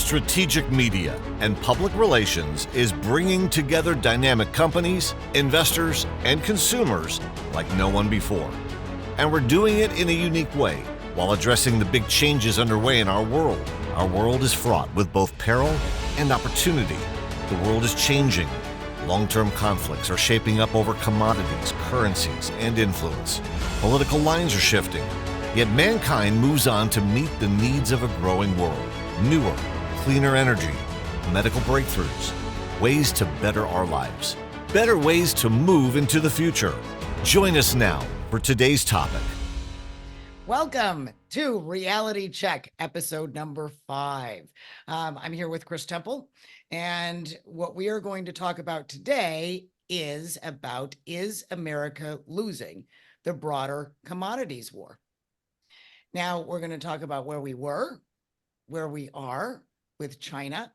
Strategic media and public relations is bringing together dynamic companies, investors, and consumers like no one before. And we're doing it in a unique way while addressing the big changes underway in our world. Our world is fraught with both peril and opportunity. The world is changing. Long-term conflicts are shaping up over commodities, currencies, and influence. Political lines are shifting. Yet mankind moves on to meet the needs of a growing world. Newer, cleaner energy, medical breakthroughs, ways to better our lives, better ways to move into the future. Join us now for today's topic. Welcome to Reality Check, episode number 5. I'm here with Chris Temple, and what we are going to talk about today is America losing the broader commodities war? Now, we're going to talk about where we were, where we are with China,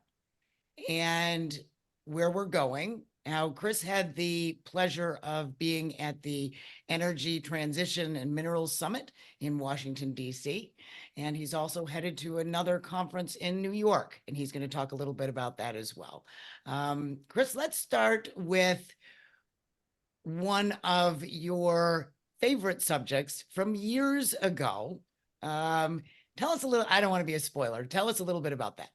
and where we're going. How Chris had the pleasure of being at the Energy Transition and Minerals Summit in Washington, D.C., and he's also headed to another conference in New York, and he's going to talk a little bit about that as well. Chris, let's start with one of your favorite subjects from years ago. Tell us a little, I don't want to be a spoiler. Tell us a little bit about that.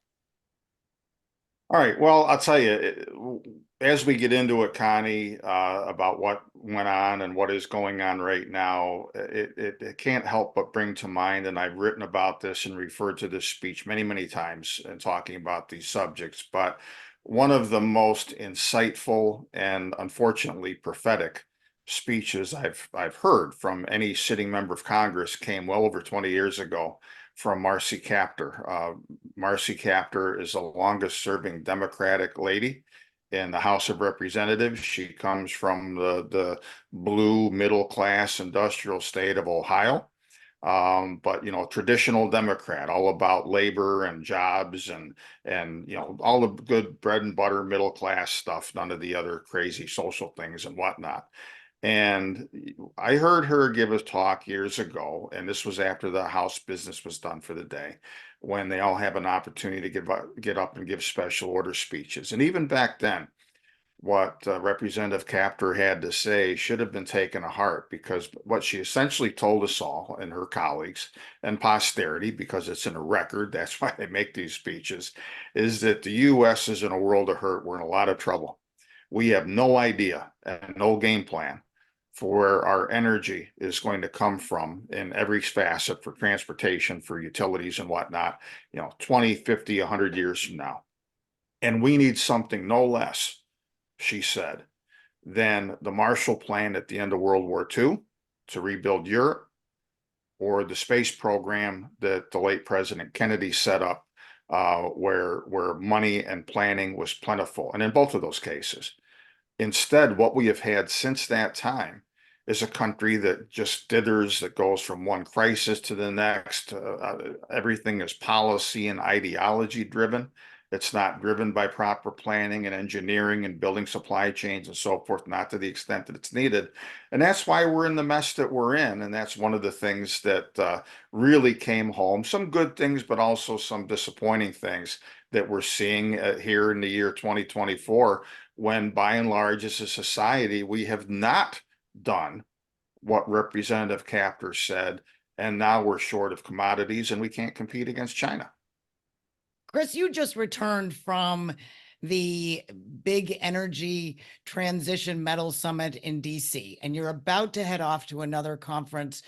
All right. Well, I'll tell you, as we get into it, Konni, about what went on and what is going on right now, it can't help but bring to mind, and I've written about this and referred to this speech many, many times in talking about these subjects, but one of the most insightful and unfortunately prophetic speeches I've heard from any sitting member of Congress came well over 20 years ago from Marcy Kaptur. Marcy Kaptur is the longest serving Democratic lady in the House of Representatives. She comes from the blue middle class industrial state of Ohio. But traditional Democrat, all about labor and jobs and all the good bread and butter middle class stuff, none of the other crazy social things and whatnot. And I heard her give a talk years ago, and this was after the House business was done for the day, when they all have an opportunity to get up and give special order speeches. And even back then, what Representative Kaptur had to say should have been taken to heart, because what she essentially told us all and her colleagues and posterity, because it's in a record, that's why they make these speeches, is that the U.S. is in a world of hurt. We're in a lot of trouble. We have no idea and no game plan for where our energy is going to come from in every facet, for transportation, for utilities and whatnot, 20, 50, 100 years from now. And we need something no less, she said, than the Marshall Plan at the end of World War II to rebuild Europe, or the space program that the late President Kennedy set up, where money and planning was plentiful. And in both of those cases, instead, what we have had since that time is a country that just dithers, that goes from one crisis to the next. Everything is policy and ideology driven. It's not driven by proper planning and engineering and building supply chains and so forth, not to the extent that it's needed. And that's why we're in the mess that we're in. And that's one of the things that really came home. Some good things, but also some disappointing things that we're seeing here in the year 2024, when by and large as a society, we have not done what Representative Kaptur said, and now we're short of commodities and we can't compete against China. Chris, you just returned from the big energy transition metals summit in DC, and you're about to head off to another conference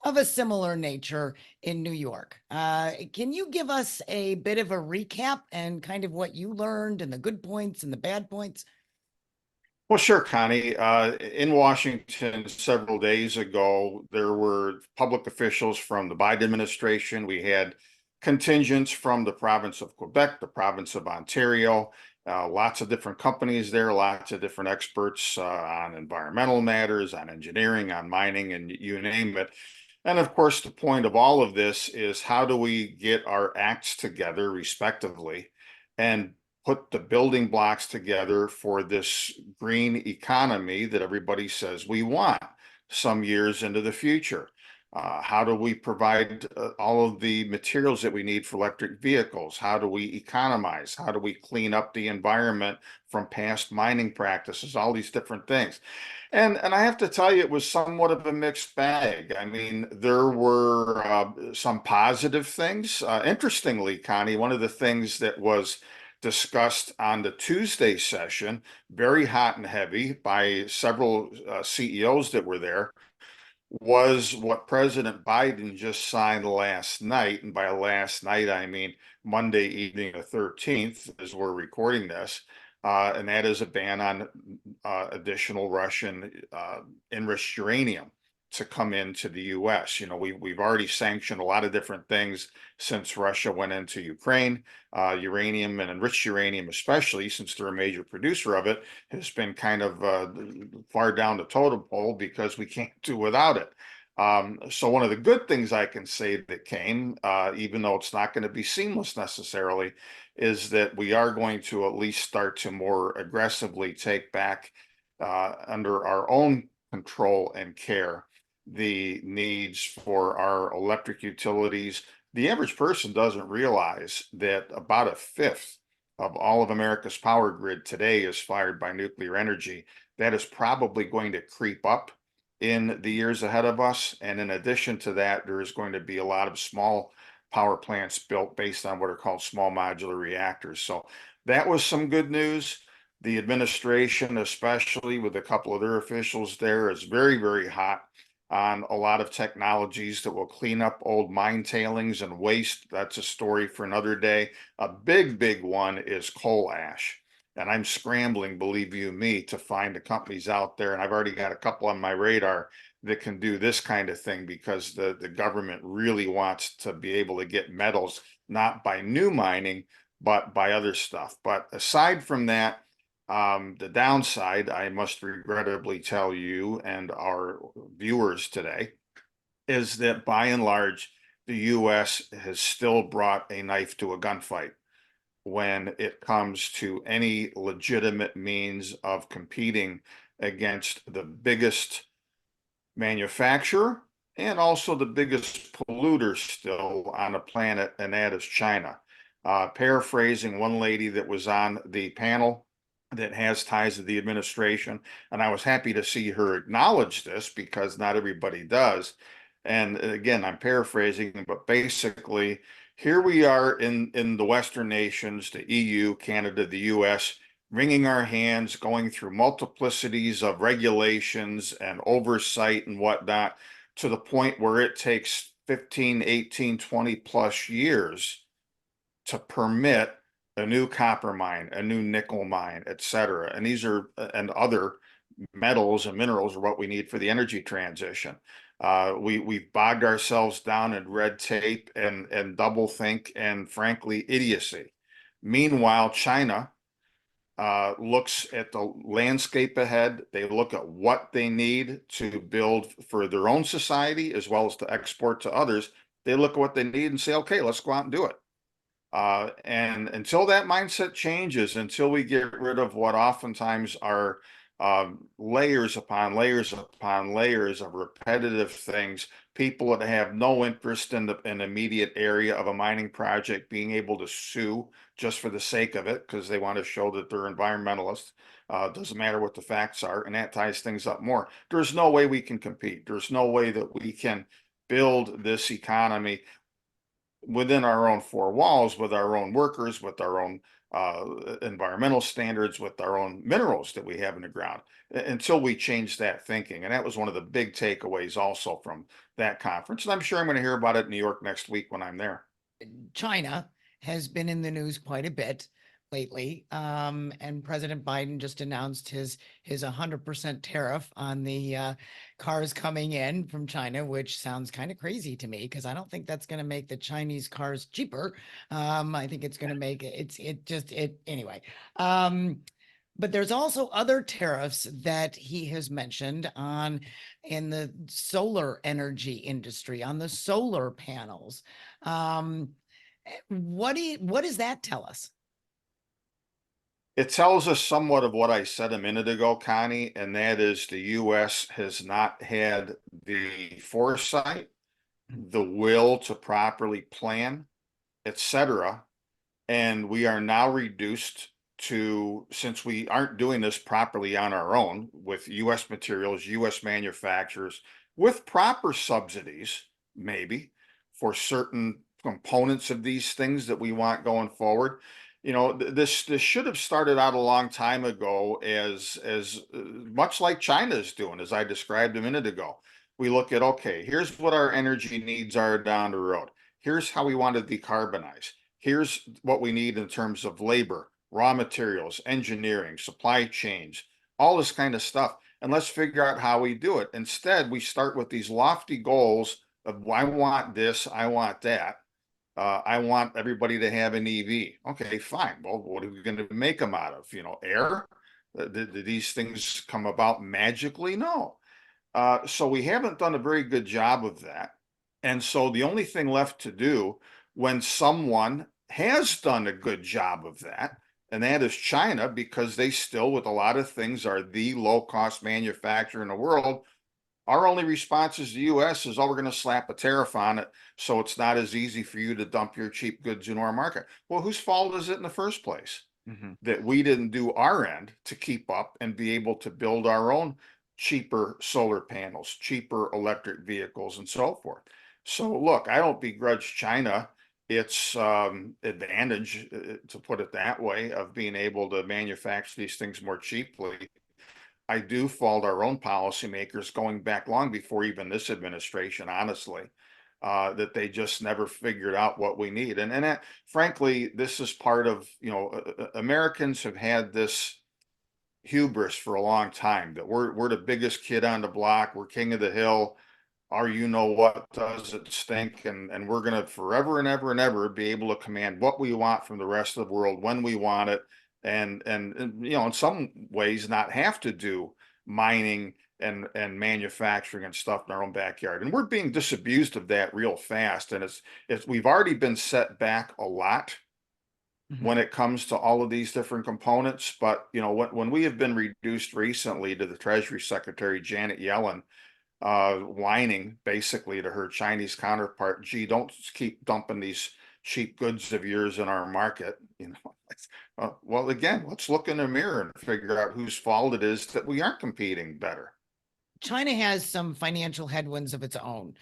of a similar nature in New York. Can you give us a bit of a recap and kind of what you learned and the good points and the bad points? Well, sure, Konni. In Washington several days ago, there were public officials from the Biden administration. We had contingents from the province of Quebec, the province of Ontario, lots of different companies there, lots of different experts on environmental matters, on engineering, on mining, and you name it. And of course, the point of all of this is, how do we get our acts together respectively and put the building blocks together for this green economy that everybody says we want some years into the future? How do we provide all of the materials that we need for electric vehicles? How do we economize? How do we clean up the environment from past mining practices? All these different things. And I have to tell you, it was somewhat of a mixed bag. I mean, there were some positive things. Interestingly, Connie, one of the things that was discussed on the Tuesday session, very hot and heavy by several CEOs that were there, was what President Biden just signed last night. And by last night, I mean Monday evening, the 13th, as we're recording this. And that is a ban on additional Russian enriched uranium to come into the US. You know, we've already sanctioned a lot of different things since Russia went into Ukraine. Uranium and enriched uranium, especially since they're a major producer of it, has been kind of far down the totem pole because we can't do without it. So one of the good things I can say that came, even though it's not going to be seamless necessarily, is that we are going to at least start to more aggressively take back under our own control and care the needs for our electric utilities. The average person doesn't realize that about a fifth of all of America's power grid today is fired by nuclear energy. That is probably going to creep up in the years ahead of us. And in addition to that, there is going to be a lot of small power plants built based on what are called small modular reactors. So that was some good news. The administration, especially with a couple of their officials there, is very, very hot on a lot of technologies that will clean up old mine tailings and waste. That's a story for another day. A big, big one is coal ash. And I'm scrambling, believe you me, to find the companies out there. And I've already got a couple on my radar that can do this kind of thing because the government really wants to be able to get metals, not by new mining, but by other stuff. But aside from that, the downside, I must regrettably tell you and our viewers today, is that by and large, the US has still brought a knife to a gunfight when it comes to any legitimate means of competing against the biggest manufacturer and also the biggest polluter still on the planet, and that is China. Paraphrasing one lady that was on the panel that has ties to the administration, and I was happy to see her acknowledge this because not everybody does. And again, I'm paraphrasing, but basically, here we are in the Western nations, the EU, Canada, the US, wringing our hands, going through multiplicities of regulations and oversight and whatnot, to the point where it takes 15, 18, 20 plus years to permit a new copper mine, a new nickel mine, et cetera. And these are, and other metals and minerals are what we need for the energy transition. We've bogged ourselves down in red tape and doublethink and frankly idiocy. Meanwhile, China looks at the landscape ahead. They look at what they need to build for their own society as well as to export to others. They look at what they need and say, okay, let's go out and do it. And until that mindset changes, until we get rid of what oftentimes are layers upon layers upon layers of repetitive things, people that have no interest in an immediate area of a mining project being able to sue just for the sake of it because they want to show that they're environmentalists. Doesn't matter what the facts are, and that ties things up more. There's no way we can compete. There's no way that we can build this economy within our own four walls, with our own workers, with our own environmental standards, with our own minerals that we have in the ground, until we change that thinking. And that was one of the big takeaways also from that conference. And I'm sure I'm going to hear about it in New York next week when I'm there. China has been in the news quite a bit lately. And President Biden just announced his 100% tariff on the cars coming in from China, which sounds kind of crazy to me because I don't think that's going to make the Chinese cars cheaper. I think it's going to make it anyway. But there's also other tariffs that he has mentioned in the solar energy industry, on the solar panels. What does that tell us? It tells us somewhat of what I said a minute ago, Connie, and that is the U.S. has not had the foresight the will to properly plan, etc. And we are now reduced to, since we aren't doing this properly on our own with US materials, US manufacturers, with proper subsidies, maybe for certain components of these things that we want going forward. You know, this should have started out a long time ago as much like China is doing, as I described a minute ago. We look at, okay, here's what our energy needs are down the road. Here's how we want to decarbonize. Here's what we need in terms of labor, raw materials, engineering, supply chains, all this kind of stuff. And let's figure out how we do it. Instead, we start with these lofty goals of, I want this, I want that. I want everybody to have an EV. Okay, fine. Well, what are we going to make them out of? You know, air? Did these things come about magically? No. So we haven't done a very good job of that. And so the only thing left to do when someone has done a good job of that, and that is China, because they still, with a lot of things, are the low-cost manufacturer in the world. Our only response as the US is, oh, we're going to slap a tariff on it, so it's not as easy for you to dump your cheap goods into our market. Well, whose fault is it in the first place? That we didn't do our end to keep up and be able to build our own cheaper solar panels, cheaper electric vehicles, and so forth. So look, I don't begrudge China its advantage, to put it that way, of being able to manufacture these things more cheaply. I do fault our own policymakers going back long before even this administration, honestly, that they just never figured out what we need. And that, frankly, this is part of, you know, Americans have had this hubris for a long time that we're the biggest kid on the block, we're king of the hill. Our you know what does it stink, and we're gonna forever and ever and ever be able to command what we want from the rest of the world when we want it, and you know, in some ways not have to do mining and manufacturing and stuff in our own backyard. And we're being disabused of that real fast, and it's we've already been set back a lot when it comes to all of these different components. But you know, when we have been reduced recently to the Treasury Secretary Janet Yellen whining basically to her Chinese counterpart, gee, don't keep dumping these cheap goods of yours in our market. You know, well, again, let's look in the mirror and figure out whose fault it is that we aren't competing better. China has some financial headwinds of its own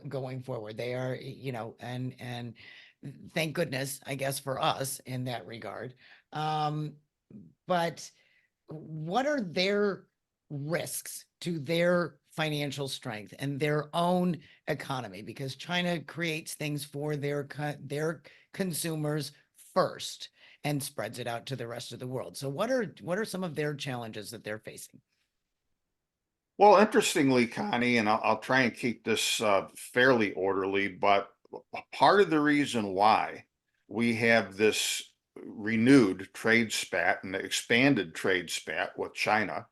going forward. They are, you know, and thank goodness, I guess, for us in that regard. But what are their risks to their financial strength and their own economy? Because China creates things for their consumers first and spreads it out to the rest of the world. So what are some of their challenges that they're facing? Well, interestingly, Connie, and I'll try and keep this fairly orderly, but part of the reason why we have this renewed trade spat and expanded trade spat with China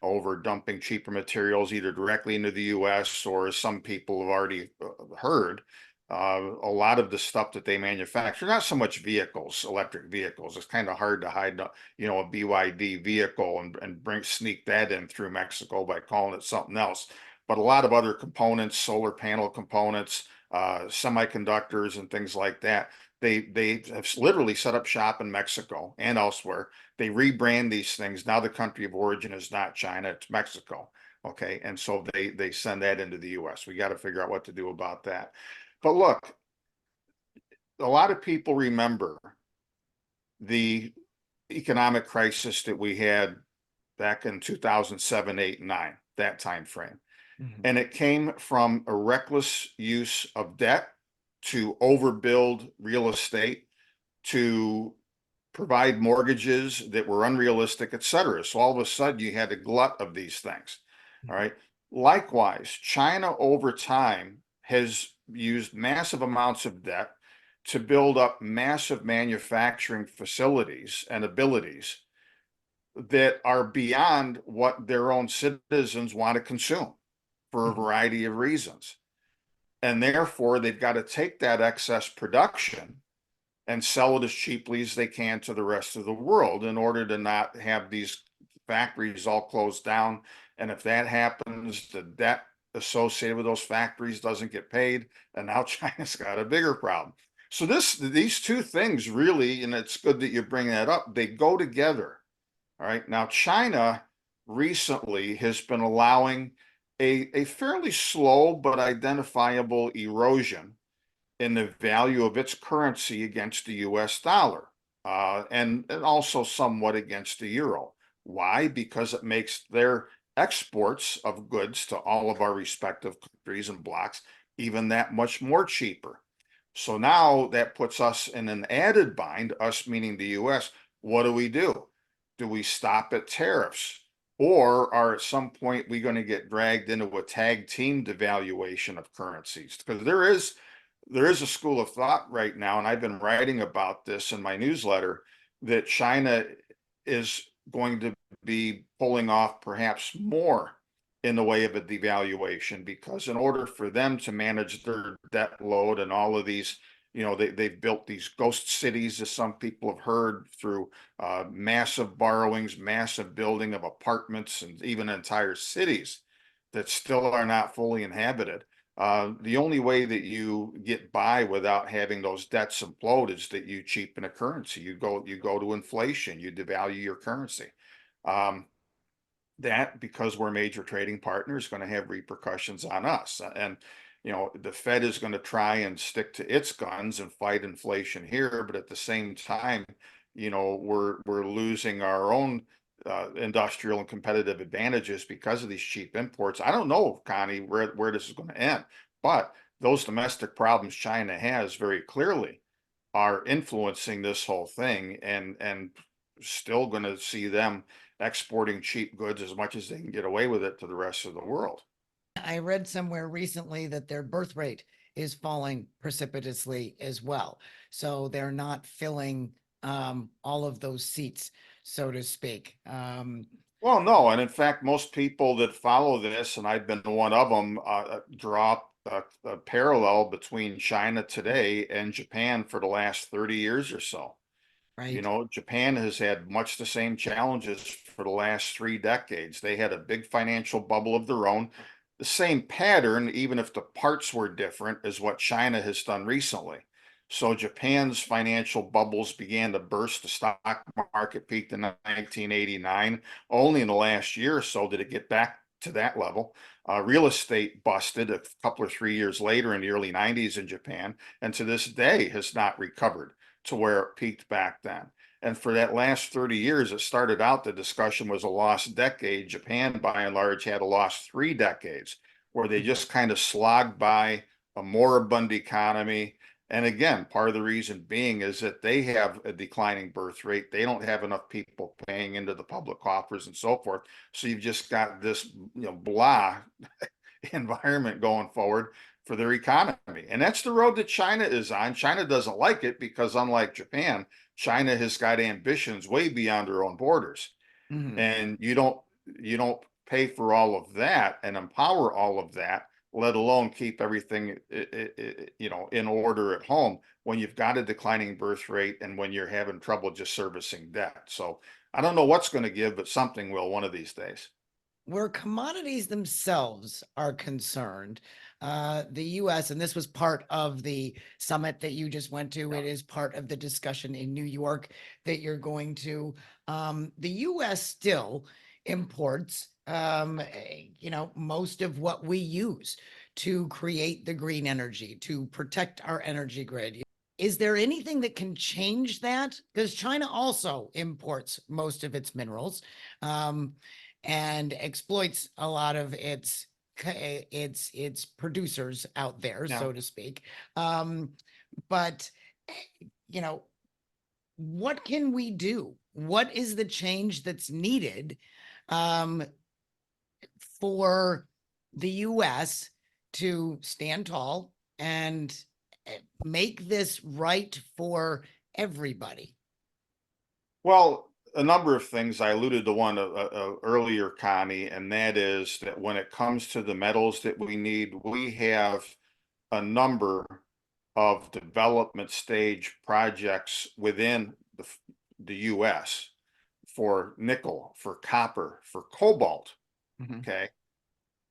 over dumping cheaper materials either directly into the US, or, as some people have already heard, a lot of the stuff that they manufacture, not so much vehicles, electric vehicles. It's kind of hard to hide, you know, a BYD vehicle and sneak that in through Mexico by calling it something else. But a lot of other components, solar panel components, semiconductors and things like that, they have literally set up shop in Mexico and elsewhere. They rebrand these things. Now the country of origin is not China, it's Mexico. Okay, and so they send that into the US. We got to figure out what to do about that. But look, a lot of people remember the economic crisis that we had back in 2007, 8, 9, that time frame. And it came from a reckless use of debt to overbuild real estate, to provide mortgages that were unrealistic, et cetera. So all of a sudden you had a glut of these things. All right. Likewise, China over time has used massive amounts of debt to build up massive manufacturing facilities and abilities that are beyond what their own citizens want to consume for a variety of reasons. And therefore, they've got to take that excess production and sell it as cheaply as they can to the rest of the world in order to not have these factories all closed down. And if that happens, the debt associated with those factories doesn't get paid, and now China's got a bigger problem. So these two things really, and it's good that you bring that up, they go together. All right. Now, China recently has been allowing a fairly slow but identifiable erosion in the value of its currency against the US dollar, and also somewhat against the euro. Why? Because it makes their exports of goods to all of our respective countries and blocks even that much more cheaper. So now that puts us in an added bind, us meaning the US. What do? Do we stop at tariffs? Or are at some point we going to get dragged into a tag team devaluation of currencies? Because there is a school of thought right now, and I've been writing about this in my newsletter, that China is going to be pulling off perhaps more in the way of a devaluation, because in order for them to manage their debt load and all of these, they've built these ghost cities, as some people have heard, through massive borrowings, massive building of apartments, and even entire cities that still are not fully inhabited. The only way that you get by without having those debts implode is that you cheapen a currency. You go to inflation, you devalue your currency. That, because we're major trading partners, is going to have repercussions on us. And the Fed is going to try and stick to its guns and fight inflation here, but at the same time, we're losing our own industrial and competitive advantages because of these cheap imports. I don't know, Connie, where this is going to end, but those domestic problems China has very clearly are influencing this whole thing, and still going to see them exporting cheap goods as much as they can get away with it to the rest of the world. I read somewhere recently that their birth rate is falling precipitously as well. So they're not filling all of those seats, so to speak. Well, no, and in fact, most people that follow this, and I've been one of them, draw a parallel between China today and Japan for the last 30 years or so. Right. Japan has had much the same challenges for the last 3 decades. They had a big financial bubble of their own. The same pattern, even if the parts were different, is what China has done recently. So Japan's financial bubbles began to burst. The stock market peaked in 1989. Only in the last year or so did it get back to that level. Real estate busted a couple or 3 years later in the early 90s in Japan, and to this day has not recovered to where it peaked back then. And for that last 30 years, it started out, the discussion was a lost decade. Japan, by and large, had a lost 3 decades where they just kind of slogged by, a moribund economy. And again, part of the reason being is that they have a declining birth rate. They don't have enough people paying into the public coffers and so forth. So you've just got this, blah environment going forward for their economy. And that's the road that China is on. China doesn't like it because, unlike Japan, China has got ambitions way beyond their own borders. Mhm. And you don't pay for all of that and empower all of that, let alone keep everything in order at home when you've got a declining birth rate and when you're having trouble just servicing debt. So I don't know what's going to give, but something will one of these days. Where commodities themselves are concerned, the US, and this was part of the summit that you just went to, it is part of the discussion in New York that you're going to. The US still imports, most of what we use to create the green energy, to protect our energy grid. Is there anything that can change that? Because China also imports most of its minerals. And exploits a lot of its producers out there, Yeah. so to speak. But what can we do? What is the change that's needed for the US to stand tall and make this right for everybody? Well, a number of things. I alluded to one earlier, Connie, and that is that when it comes to the metals that we need, we have a number of development stage projects within the US for nickel, for copper, for cobalt. Mhm. Okay.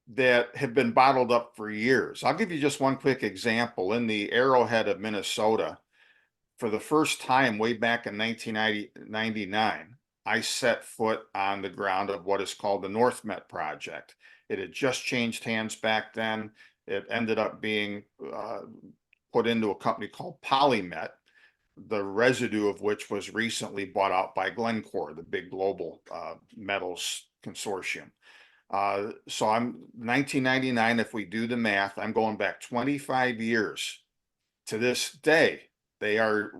that have been bottled up for years. I'll give you just one quick example. In the Arrowhead of Minnesota, for the first time way back in 1999, I set foot on the ground of what is called the NorthMet project. It had just changed hands back then. It ended up being put into a company called Polymet, the residue of which was recently bought out by Glencore, the big global metals consortium. So I'm 1999, if we do the math, I'm going back 25 years to this day. They are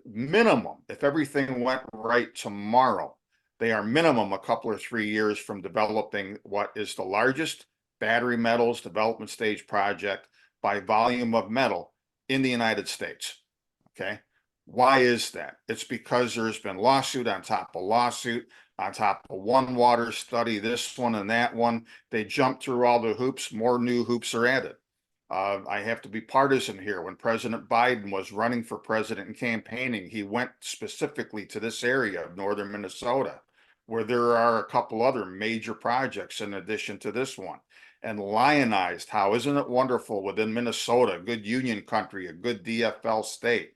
minimum, if everything went right tomorrow, they are minimum a couple or 3 years from developing what is the largest battery metals development stage project by volume of metal in the United States. Okay. Why is that? It's because there's been lawsuit on top of lawsuit, on top of one water study, this one and that one. They jump through all the hoops, more new hoops are added. I have to be partisan here. When President Biden was running for president and campaigning, he went specifically to this area of northern Minnesota, where there are a couple other major projects in addition to this one, and lionized how, isn't it wonderful within Minnesota, a good union country, a good DFL state.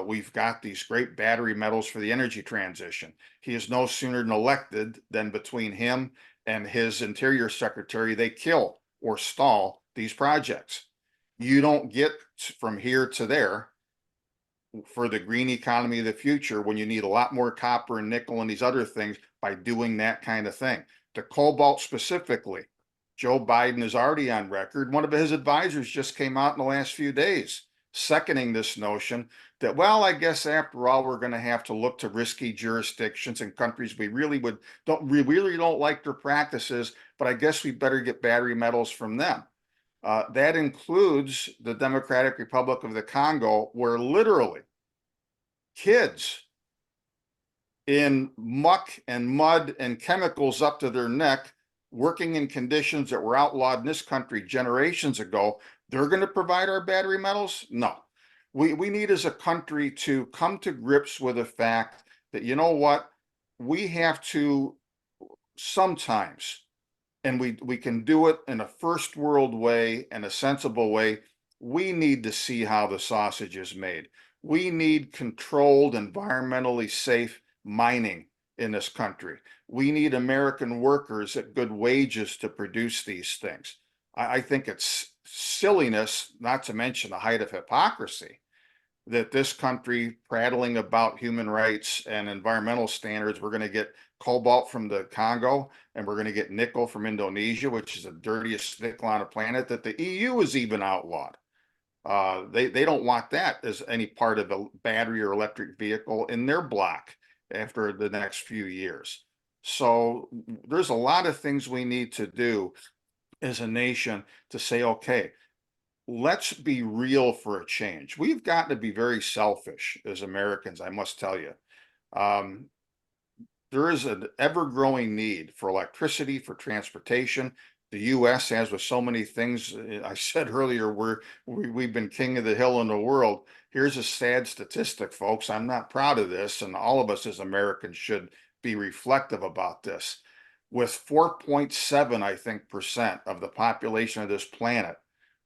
We've got these great battery metals for the energy transition. He is no sooner than elected than between him and his Interior Secretary, they kill or stall these projects. You don't get from here to there for the green economy of the future when you need a lot more copper and nickel and these other things by doing that kind of thing. The cobalt specifically, Joe Biden is already on record. One of his advisors just came out in the last few days seconding this notion that, well, I guess after all, we're going to have to look to risky jurisdictions and countries we really don't like their practices, but I guess we better get battery metals from them. That includes the Democratic Republic of the Congo, where literally kids in muck and mud and chemicals up to their neck, working in conditions that were outlawed in this country generations ago, they're going to provide our battery metals? No. We need as a country to come to grips with the fact that, you know what, we have to sometimes, and we can do it in a first world way and a sensible way, we need to see how the sausage is made. We need controlled, environmentally safe mining in this country. We need American workers at good wages to produce these things. I think it's silliness, not to mention the height of hypocrisy, that this country prattling about human rights and environmental standards, we're going to get cobalt from the Congo and we're going to get nickel from Indonesia, which is the dirtiest nickel on the planet, that the EU is even outlawed. They don't want that as any part of a battery or electric vehicle in their block after the next few years. So there's a lot of things we need to do as a nation to say, okay, let's be real for a change. We've got to be very selfish as Americans, I must tell you. There is an ever-growing need for electricity, for transportation. The U.S. has with so many things. I said earlier, we've been king of the hill in the world. Here's a sad statistic, folks. I'm not proud of this, and all of us as Americans should be reflective about this. With 4.7, I think, percent of the population of this planet,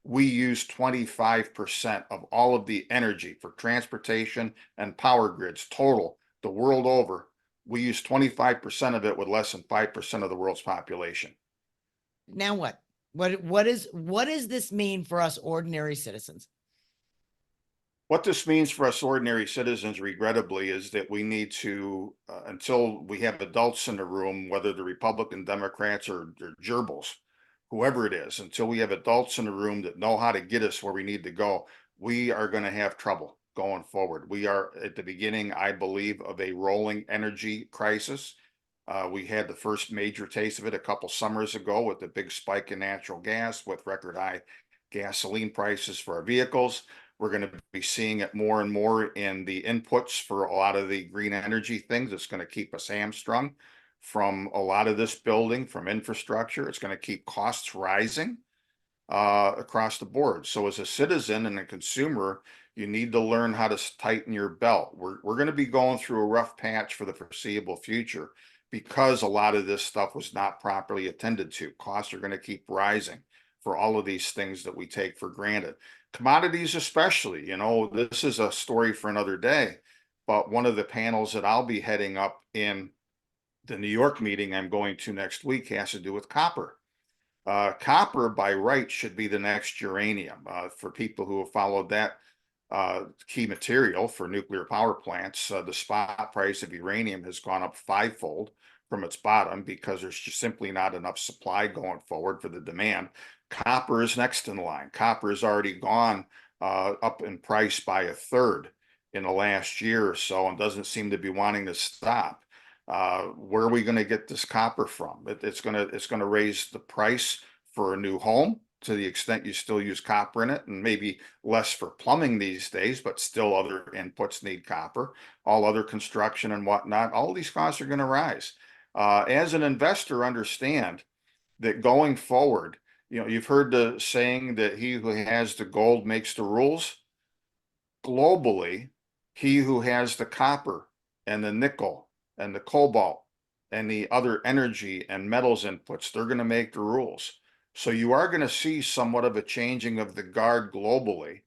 we use 25% of all of the energy for transportation and power grids total the world over. We use 25% of it with less than 5% of the world's population. Now what? What does this mean for us ordinary citizens? What this means for us ordinary citizens, regrettably, is that we need to, until we have adults in the room, whether the Republican, Democrats, or gerbils, whoever it is, until we have adults in the room that know how to get us where we need to go, we are going to have trouble going forward. We are at the beginning, I believe, of a rolling energy crisis. We had the first major taste of it a couple summers ago with the big spike in natural gas, with record high gasoline prices for our vehicles. We're going to be seeing it more and more in the inputs for a lot of the green energy things. It's going to keep us hamstrung from a lot of this building, from infrastructure. It's going to keep costs rising across the board. So as a citizen and a consumer, you need to learn how to tighten your belt. We're going to be going through a rough patch for the foreseeable future. because a lot of this stuff was not properly attended to. Costs are going to keep rising for all of these things that we take for granted. Commodities especially, this is a story for another day, but one of the panels that I'll be heading up in the New York meeting I'm going to next week has to do with copper. Copper by right should be the next uranium. For people who have followed that key material for nuclear power plants, the spot price of uranium has gone up fivefold from its bottom because there's just simply not enough supply going forward for the demand. Copper is next in line. Copper has already gone up in price by a third in the last year or so and doesn't seem to be wanting to stop. Where are we going to get this copper from? It's going to raise the price for a new home to the extent you still use copper in it, and maybe less for plumbing these days, but still other inputs need copper. All other construction and whatnot, all these costs are going to rise. As an investor, understand that going forward, you've heard the saying that he who has the gold makes the rules. Globally, he who has the copper and the nickel and the cobalt and the other energy and metals inputs, they're going to make the rules. So you are going to see somewhat of a changing of the guard globally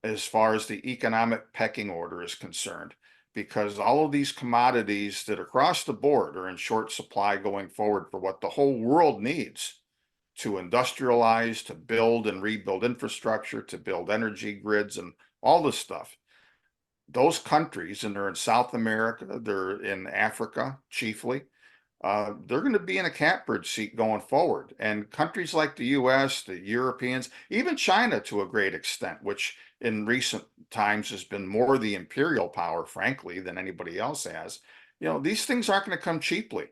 as far as the economic pecking order is concerned, because all of these commodities that across the board are in short supply going forward for what the whole world needs to industrialize, to build and rebuild infrastructure, to build energy grids and all this stuff. Those countries, and they're in South America, they're in Africa chiefly, they're going to be in a catbird seat going forward. And countries like the US, the Europeans, even China to a great extent, which in recent times has been more the imperial power, frankly, than anybody else has, these things aren't going to come cheaply.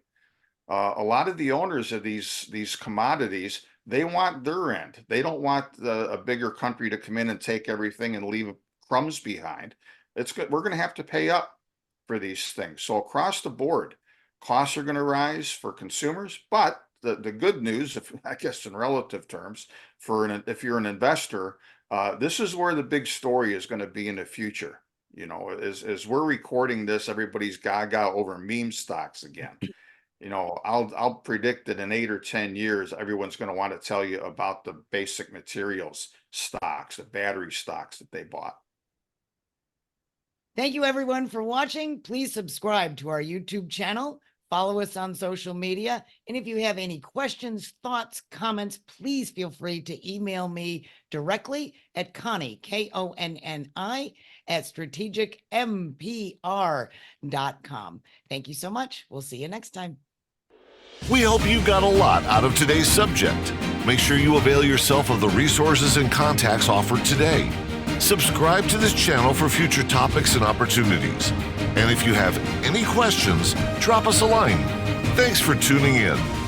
A lot of the owners of these commodities, they want their end. They don't want a bigger country to come in and take everything and leave crumbs behind. It's good. We're going to have to pay up for these things. So across the board, costs are going to rise for consumers. But the good news, I guess in relative terms, if you're an investor, this is where the big story is going to be in the future. As we're recording this, everybody's gaga over meme stocks again. I'll predict that in 8 or 10 years, everyone's going to want to tell you about the basic materials stocks, the battery stocks that they bought. Thank you everyone for watching. Please subscribe to our YouTube channel, follow us on social media. And if you have any questions, thoughts, comments, please feel free to email me directly at Konni, Konni, at strategicmpr.com. Thank you so much. We'll see you next time. We hope you got a lot out of today's subject. Make sure you avail yourself of the resources and contacts offered today. Subscribe to this channel for future topics and opportunities. And if you have any questions, drop us a line. Thanks for tuning in.